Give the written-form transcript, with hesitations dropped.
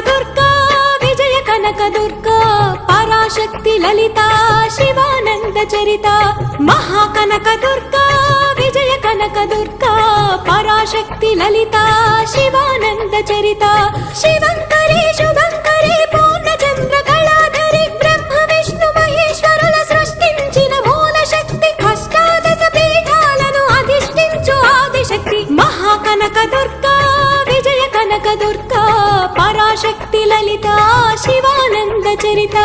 దుర్గా విజయ కనక దుర్గా పరాశక్తి లలిత శివానంద చరిత మహాకనక దుర్గా విజయ కనక దుర్గా పరాశక్తి లలిత శివానంద చరిత శివంకరి శుభంకరి పూర్ణచంద్ర కళాధరి బ్రహ్మ విష్ణు మహేశ్వరుల సృష్టించిన మూల శక్తి అష్టాదశ పీఠాలను అధిష్ఠించు ఆదిశక్తి మహాకనక దుర్గా విజయ కనక దుర్గా పరాశక్తి లలిత శివానంద చరిత